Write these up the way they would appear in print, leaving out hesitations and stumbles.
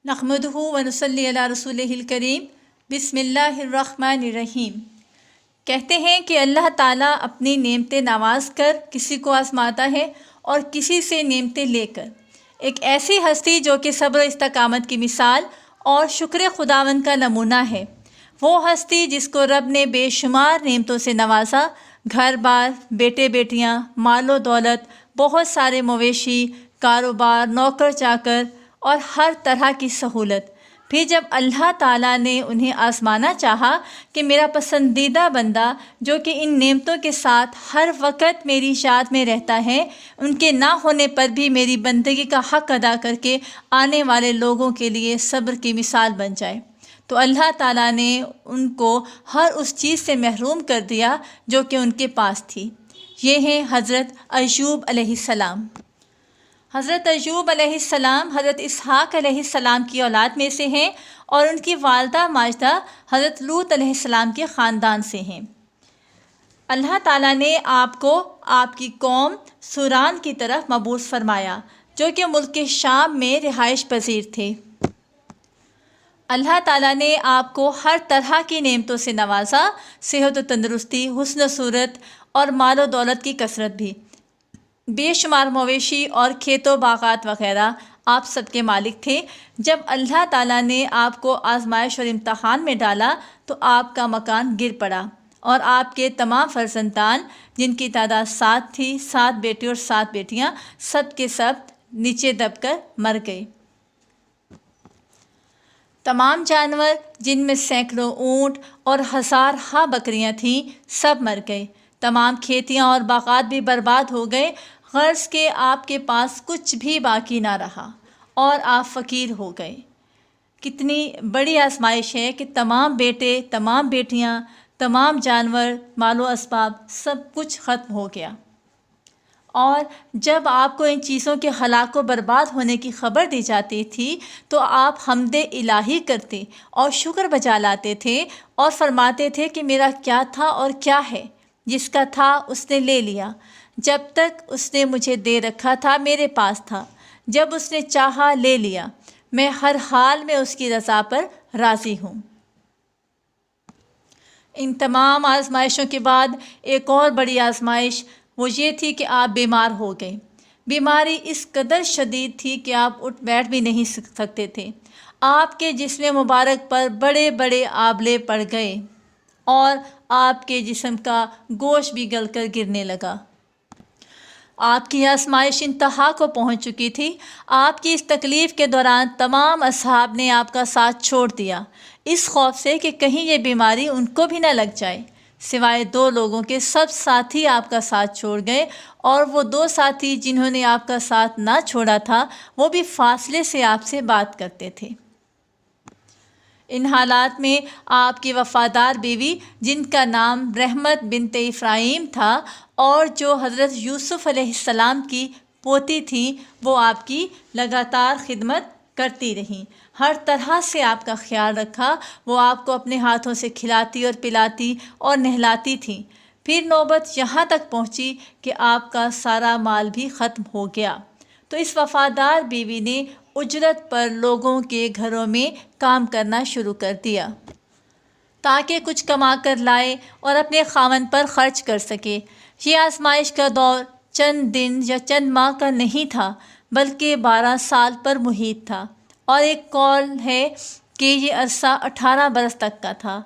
نحمدہ و نصلی علی رسولہ الکریم بسم اللہ الرحمن الرحیم۔ کہتے ہیں کہ اللہ تعالیٰ اپنی نعمتیں نواز کر کسی کو آزماتا ہے اور کسی سے نعمتیں لے کر۔ ایک ایسی ہستی جو کہ صبر و استقامت کی مثال اور شکر خداوند کا نمونہ ہے، وہ ہستی جس کو رب نے بے شمار نعمتوں سے نوازا، گھر بار، بیٹے بیٹیاں، مال و دولت، بہت سارے مویشی، کاروبار، نوکر چاکر اور ہر طرح کی سہولت۔ پھر جب اللہ تعالیٰ نے انہیں آزمانا چاہا کہ میرا پسندیدہ بندہ جو کہ ان نعمتوں کے ساتھ ہر وقت میری یاد میں رہتا ہے، ان کے نہ ہونے پر بھی میری بندگی کا حق ادا کر کے آنے والے لوگوں کے لیے صبر کی مثال بن جائے، تو اللہ تعالیٰ نے ان کو ہر اس چیز سے محروم کر دیا جو کہ ان کے پاس تھی۔ یہ ہیں حضرت ایوب علیہ السلام۔ حضرت ایوب علیہ السلام حضرت اسحاق علیہ السلام کی اولاد میں سے ہیں اور ان کی والدہ ماجدہ حضرت لوط علیہ السلام کے خاندان سے ہیں۔ اللہ تعالیٰ نے آپ کو آپ کی قوم سوران کی طرف مبعوث فرمایا جو کہ ملک شام میں رہائش پذیر تھے۔ اللہ تعالیٰ نے آپ کو ہر طرح کی نعمتوں سے نوازا، صحت و تندرستی، حسن صورت اور مال و دولت کی کثرت بھی، بے شمار مویشی اور کھیت و باغات وغیرہ آپ سب کے مالک تھے۔ جب اللہ تعالیٰ نے آپ کو آزمائش اور امتحان میں ڈالا تو آپ کا مکان گر پڑا اور آپ کے تمام فرزندان جن کی تعداد 7 تھی، 7 بیٹے اور 7 بیٹیاں، سب کے سب نیچے دب کر مر گئے۔ تمام جانور جن میں سینکڑوں اونٹ اور ہزارہا بکریاں تھیں سب مر گئے۔ تمام کھیتیاں اور باغات بھی برباد ہو گئے، غرض کہ آپ کے پاس کچھ بھی باقی نہ رہا اور آپ فقیر ہو گئے۔ کتنی بڑی آزمائش ہے کہ تمام بیٹے، تمام بیٹیاں، تمام جانور، مال و اسباب سب کچھ ختم ہو گیا۔ اور جب آپ کو ان چیزوں کے ہلاک و برباد ہونے کی خبر دی جاتی تھی تو آپ حمد الہی کرتے اور شکر بجا لاتے تھے اور فرماتے تھے کہ میرا کیا تھا اور کیا ہے، جس کا تھا اس نے لے لیا، جب تک اس نے مجھے دے رکھا تھا میرے پاس تھا، جب اس نے چاہا لے لیا، میں ہر حال میں اس کی رضا پر راضی ہوں۔ ان تمام آزمائشوں کے بعد ایک اور بڑی آزمائش وہ یہ تھی کہ آپ بیمار ہو گئے۔ بیماری اس قدر شدید تھی کہ آپ اٹھ بیٹھ بھی نہیں سکتے تھے۔ آپ کے جسم مبارک پر بڑے بڑے آبلے پڑ گئے اور آپ کے جسم کا گوشت بھی گل کر گرنے لگا۔ آپ کی آزمائش انتہا کو پہنچ چکی تھی۔ آپ کی اس تکلیف کے دوران تمام اصحاب نے آپ کا ساتھ چھوڑ دیا، اس خوف سے کہ کہیں یہ بیماری ان کو بھی نہ لگ جائے۔ سوائے 2 لوگوں کے سب ساتھی آپ کا ساتھ چھوڑ گئے، اور وہ 2 ساتھی جنہوں نے آپ کا ساتھ نہ چھوڑا تھا وہ بھی فاصلے سے آپ سے بات کرتے تھے۔ ان حالات میں آپ کی وفادار بیوی جن کا نام رحمت بنت افراہیم تھا اور جو حضرت یوسف علیہ السلام کی پوتی تھیں، وہ آپ کی لگاتار خدمت کرتی رہیں، ہر طرح سے آپ کا خیال رکھا۔ وہ آپ کو اپنے ہاتھوں سے کھلاتی اور پلاتی اور نہلاتی تھیں۔ پھر نوبت یہاں تک پہنچی کہ آپ کا سارا مال بھی ختم ہو گیا، تو اس وفادار بیوی نے اجرت پر لوگوں کے گھروں میں کام کرنا شروع کر دیا تاکہ کچھ کما کر لائے اور اپنے خاوند پر خرچ کر سکے۔ یہ آزمائش کا دور چند دن یا چند ماہ کا نہیں تھا بلکہ 12 سال پر محیط تھا، اور ایک قول ہے کہ یہ عرصہ 18 برس تک کا تھا۔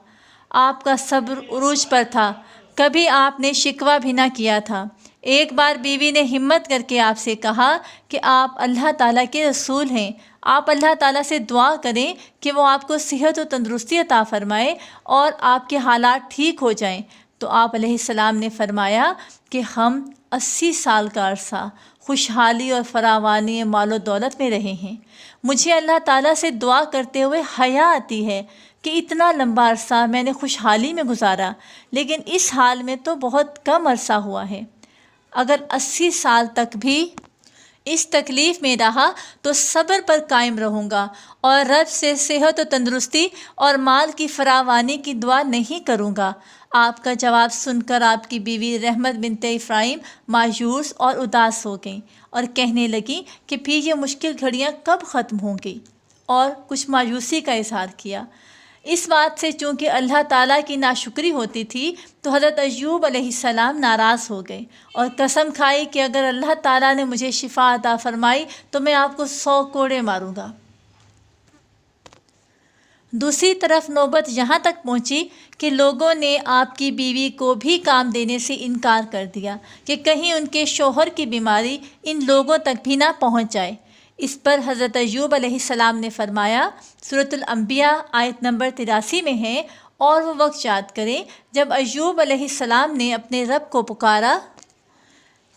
آپ کا صبر عروج پر تھا، کبھی آپ نے شکوہ بھی نہ کیا تھا۔ ایک بار بیوی نے ہمت کر کے آپ سے کہا کہ آپ اللہ تعالیٰ کے رسول ہیں، آپ اللہ تعالیٰ سے دعا کریں کہ وہ آپ کو صحت و تندرستی عطا فرمائے اور آپ کے حالات ٹھیک ہو جائیں۔ تو آپ علیہ السلام نے فرمایا کہ ہم 80 سال کا عرصہ خوشحالی اور فراوانی مال و دولت میں رہے ہیں۔ مجھے اللہ تعالیٰ سے دعا کرتے ہوئے حیا آتی ہے کہ اتنا لمبا عرصہ میں نے خوشحالی میں گزارا، لیکن اس حال میں تو بہت کم عرصہ ہوا ہے۔ اگر 80 سال تک بھی اس تکلیف میں رہا تو صبر پر قائم رہوں گا اور رب سے صحت و تندرستی اور مال کی فراوانی کی دعا نہیں کروں گا۔ آپ کا جواب سن کر آپ کی بیوی رحمت بنت افراہیم مایوس اور اداس ہو گئیں اور کہنے لگیں کہ پھر یہ مشکل گھڑیاں کب ختم ہوں گی اور کچھ مایوسی کا اظہار کیا۔ اس بات سے چونکہ اللہ تعالیٰ کی ناشکری ہوتی تھی تو حضرت ایوب علیہ السلام ناراض ہو گئے اور قسم کھائی کہ اگر اللہ تعالیٰ نے مجھے شفا عطا فرمائی تو میں آپ کو 100 کوڑے ماروں گا۔ دوسری طرف نوبت یہاں تک پہنچی کہ لوگوں نے آپ کی بیوی کو بھی کام دینے سے انکار کر دیا کہ کہیں ان کے شوہر کی بیماری ان لوگوں تک بھی نہ پہنچ جائے۔ اس پر حضرت ایوب علیہ السلام نے فرمایا، سورۃ الانبیاء آیت نمبر 83 میں ہے، اور وہ وقت یاد کریں جب ایوب علیہ السلام نے اپنے رب کو پکارا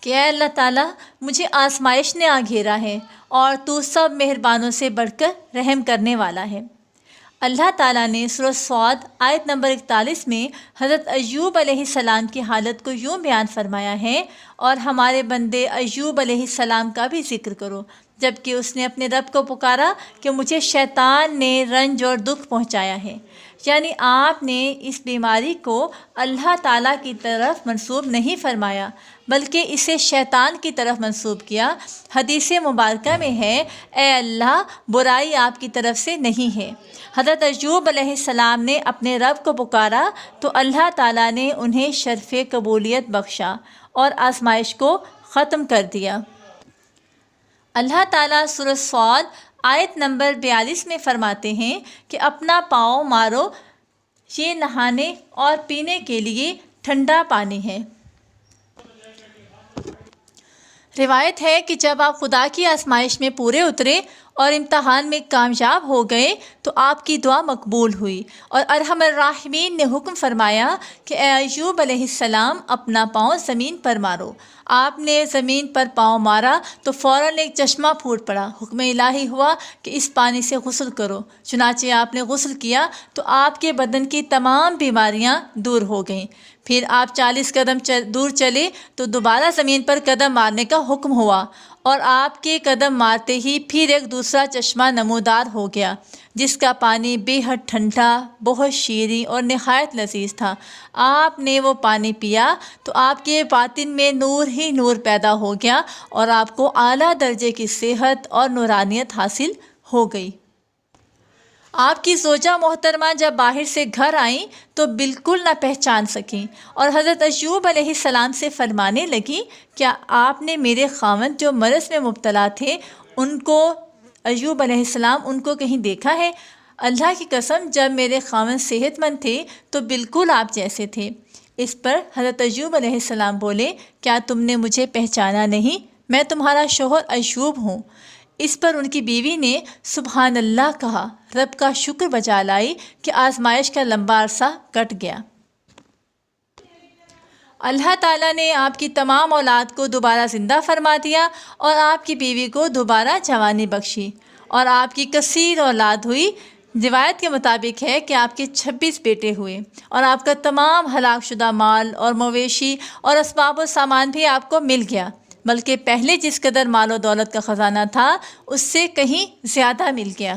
کہ اے اللہ تعالیٰ، مجھے آزمائش نے آ گھیرا ہے اور تو سب مہربانوں سے بڑھ کر رحم کرنے والا ہے۔ اللہ تعالیٰ نے سورۃ صاد آیت نمبر 41 میں حضرت ایوب علیہ السلام کی حالت کو یوں بیان فرمایا ہے، اور ہمارے بندے ایوب علیہ السلام کا بھی ذکر کرو، جبکہ اس نے اپنے رب کو پکارا کہ مجھے شیطان نے رنج اور دکھ پہنچایا ہے۔ یعنی آپ نے اس بیماری کو اللہ تعالیٰ کی طرف منسوب نہیں فرمایا بلکہ اسے شیطان کی طرف منسوب کیا۔ حدیث مبارکہ میں ہے، اے اللہ، برائی آپ کی طرف سے نہیں ہے۔ حضرت ایوب علیہ السلام نے اپنے رب کو پکارا تو اللہ تعالیٰ نے انہیں شرف قبولیت بخشا اور آزمائش کو ختم کر دیا۔ اللہ تعالیٰ سورۃ صاد آیت نمبر 42 میں فرماتے ہیں کہ اپنا پاؤں مارو، یہ نہانے اور پینے کے لیے ٹھنڈا پانی ہے۔ روایت ہے کہ جب آپ خدا کی آزمائش میں پورے اترے اور امتحان میں کامیاب ہو گئے تو آپ کی دعا مقبول ہوئی، اور ارحم الراحمین نے حکم فرمایا کہ اے ایوب علیہ السلام، اپنا پاؤں زمین پر مارو۔ آپ نے زمین پر پاؤں مارا تو فوراً ایک چشمہ پھوٹ پڑا۔ حکم الہی ہوا کہ اس پانی سے غسل کرو۔ چنانچہ آپ نے غسل کیا تو آپ کے بدن کی تمام بیماریاں دور ہو گئیں۔ پھر آپ 40 قدم دور چلے تو دوبارہ زمین پر قدم مارنے کا حکم ہوا، اور آپ کے قدم مارتے ہی پھر ایک دوسرا چشمہ نمودار ہو گیا جس کا پانی بے حد ٹھنڈا، بہت شیریں اور نہایت لذیذ تھا۔ آپ نے وہ پانی پیا تو آپ کے باطن میں نور ہی نور پیدا ہو گیا اور آپ کو اعلیٰ درجے کی صحت اور نورانیت حاصل ہو گئی۔ آپ کی زوجہ محترمہ جب باہر سے گھر آئیں تو بالکل نہ پہچان سکیں، اور حضرت ایوب علیہ السلام سے فرمانے لگیں، کیا آپ نے میرے خاوند جو مرض میں مبتلا تھے ایوب علیہ السلام ان کو کہیں دیکھا ہے؟ اللہ کی قسم، جب میرے خاوند صحت مند تھے تو بالکل آپ جیسے تھے۔ اس پر حضرت ایوب علیہ السلام بولے، کیا تم نے مجھے پہچانا نہیں؟ میں تمہارا شوہر ایوب ہوں۔ اس پر ان کی بیوی نے سبحان اللہ کہا، رب کا شکر بجا لائی کہ آزمائش کا لمبا عرصہ کٹ گیا۔ اللہ تعالیٰ نے آپ کی تمام اولاد کو دوبارہ زندہ فرما دیا اور آپ کی بیوی کو دوبارہ جوانی بخشی، اور آپ کی کثیر اولاد ہوئی۔ روایت کے مطابق ہے کہ آپ کے 26 بیٹے ہوئے، اور آپ کا تمام ہلاک شدہ مال اور مویشی اور اسباب و سامان بھی آپ کو مل گیا، بلکہ پہلے جس قدر مال و دولت کا خزانہ تھا اس سے کہیں زیادہ مل گیا۔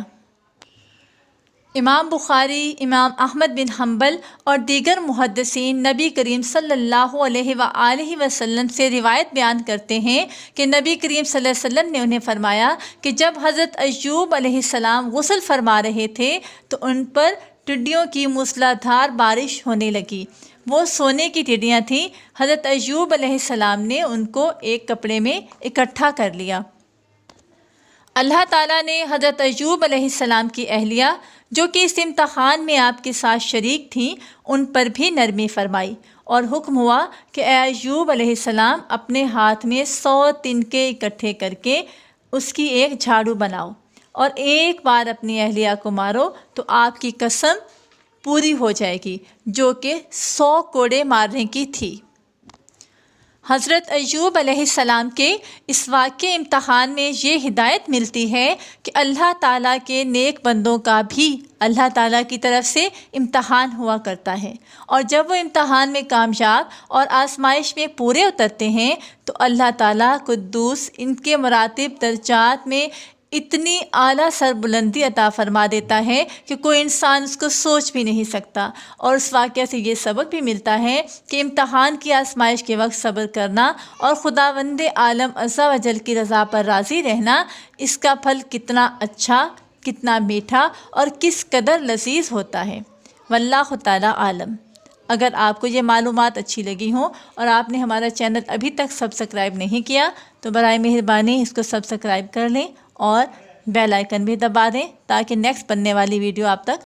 امام بخاری، امام احمد بن حنبل اور دیگر محدثین نبی کریم صلی اللہ علیہ وآلہ وسلم سے روایت بیان کرتے ہیں کہ نبی کریم صلی اللہ علیہ وسلم نے انہیں فرمایا کہ جب حضرت ایوب علیہ السلام غسل فرما رہے تھے تو ان پر ٹڈیوں کی موسلا دھار بارش ہونے لگی۔ وہ سونے کی ٹڈیاں تھیں۔ حضرت ایوب علیہ السلام نے ان کو ایک کپڑے میں اکٹھا کر لیا۔ اللہ تعالیٰ نے حضرت ایوب علیہ السلام کی اہلیہ جو کہ اس امتحان میں آپ کے ساتھ شریک تھیں ان پر بھی نرمی فرمائی، اور حکم ہوا کہ اے ایوب علیہ السلام، اپنے ہاتھ میں 100 تنکے اکٹھے کر کے اس کی ایک جھاڑو بناؤ اور ایک بار اپنی اہلیہ کو مارو تو آپ کی قسم پوری ہو جائے گی جو کہ 100 کوڑے مارنے کی تھی۔ حضرت ایوب علیہ السلام کے اس واقعے امتحان میں یہ ہدایت ملتی ہے کہ اللہ تعالیٰ کے نیک بندوں کا بھی اللہ تعالیٰ کی طرف سے امتحان ہوا کرتا ہے، اور جب وہ امتحان میں کامیاب اور آزمائش میں پورے اترتے ہیں تو اللہ تعالیٰ قدوس ان کے مراتب درجات میں اتنی اعلیٰ سربلندی عطا فرما دیتا ہے کہ کوئی انسان اس کو سوچ بھی نہیں سکتا۔ اور اس واقعہ سے یہ سبق بھی ملتا ہے کہ امتحان کی آزمائش کے وقت صبر کرنا اور خداوند عالم عز و جل کی رضا پر راضی رہنا، اس کا پھل کتنا اچھا، کتنا میٹھا اور کس قدر لذیذ ہوتا ہے۔ واللہ تعالی عالم۔ اگر آپ کو یہ معلومات اچھی لگی ہوں اور آپ نے ہمارا چینل ابھی تک سبسکرائب نہیں کیا تو برائے مہربانی اس کو سبسکرائب کر لیں اور بیل آئیکن بھی دبا دیں تاکہ نیکسٹ بننے والی ویڈیو آپ تک